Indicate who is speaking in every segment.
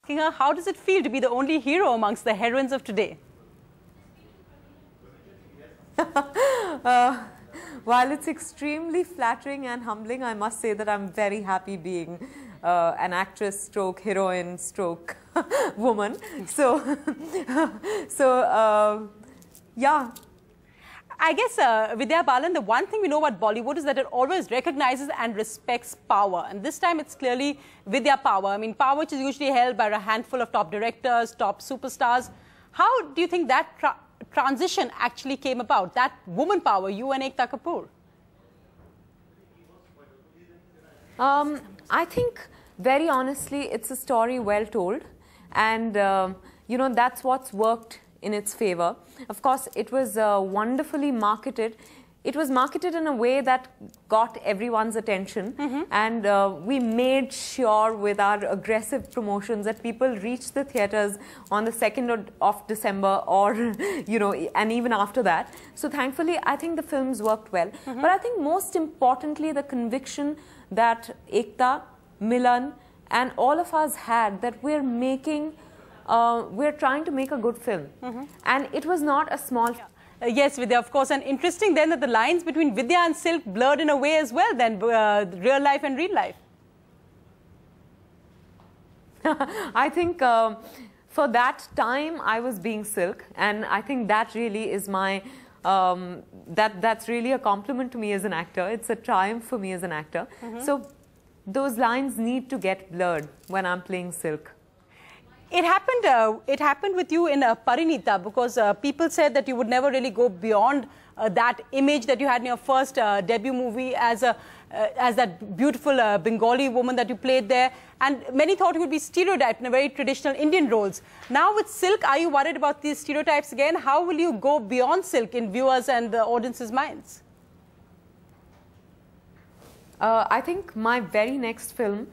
Speaker 1: Asking her, how does it feel to be the only hero amongst the heroines of today?
Speaker 2: While it's extremely flattering and humbling, I must say that I'm very happy being an actress stroke heroine stroke woman. So, yeah.
Speaker 1: I guess, Vidya Balan, the one thing we know about Bollywood is that it always recognizes and respects power. And this time it's clearly Vidya power. I mean, power which is usually held by a handful of top directors, top superstars. How do you think that transition actually came about? That woman power, you and Ekta Kapoor?
Speaker 2: I think, very honestly, it's a story well told. And, you know, that's what's worked in its favor. Of course, it was wonderfully marketed. It was marketed in a way that got everyone's attention. And we made sure with our aggressive promotions that people reached the theatres on the 2nd of December or, you know, and even after that. So thankfully, I think the films worked well. But I think most importantly, the conviction that Ekta, Milan and all of us had that we're trying to make a good film. And it was not a small...
Speaker 1: Yes, Vidya, of course. And interesting then that the lines between Vidya and Silk blurred in a way as well than real life and real life.
Speaker 2: I think for that time I was being Silk, and I think that really is my... that's really a compliment to me as an actor. It's a triumph for me as an actor. So those lines need to get blurred when I'm playing Silk.
Speaker 1: It happened with you in Parinita, because people said that you would never really go beyond that image that you had in your first debut movie as that beautiful Bengali woman that you played there. And many thought you would be stereotyped in a very traditional Indian roles. Now with Silk, are you worried about these stereotypes again? How will you go beyond Silk in viewers and the audience's minds?
Speaker 2: I think my very next film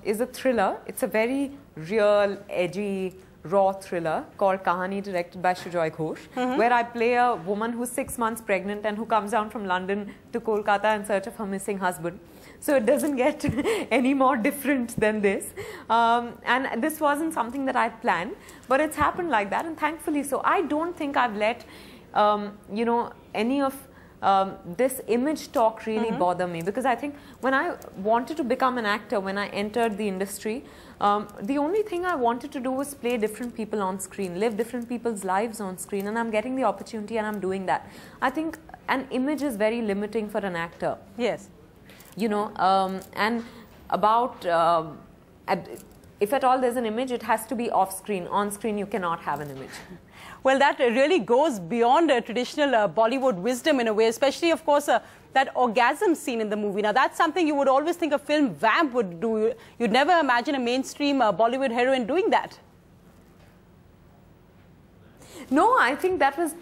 Speaker 2: is a thriller. It's a very real, edgy, raw thriller called Kahani, directed by Sujoy Ghosh, where I play a woman who's 6 months pregnant and who comes down from London to Kolkata in search of her missing husband. So it doesn't get any more different than this. And this wasn't something that I planned, but it's happened like that, and thankfully so. I don't think I've let, you know, any of this image talk really bother me, because I think when I wanted to become an actor, when I entered the industry, the only thing I wanted to do was play different people on screen, live different people's lives on screen, and I'm getting the opportunity and I'm doing that. I think an image is very limiting for an actor.
Speaker 1: Yes.
Speaker 2: You know, and about, if at all there's an image, it has to be off screen. On screen, you cannot have an image.
Speaker 1: Well, that really goes beyond traditional Bollywood wisdom in a way, especially, of course, that orgasm scene in the movie. Now, that's something you would always think a film vamp would do. You'd never imagine a mainstream Bollywood heroine doing that.
Speaker 2: No, I think that was,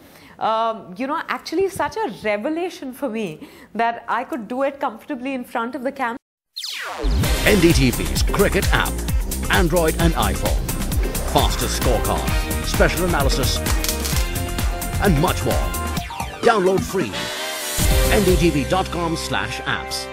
Speaker 2: you know, actually such a revelation for me that I could do it comfortably in front of the camera.
Speaker 3: NDTV's cricket app, Android and iPhone. Fastest scorecard, special analysis, and much more. Download free. ndtv.com/apps.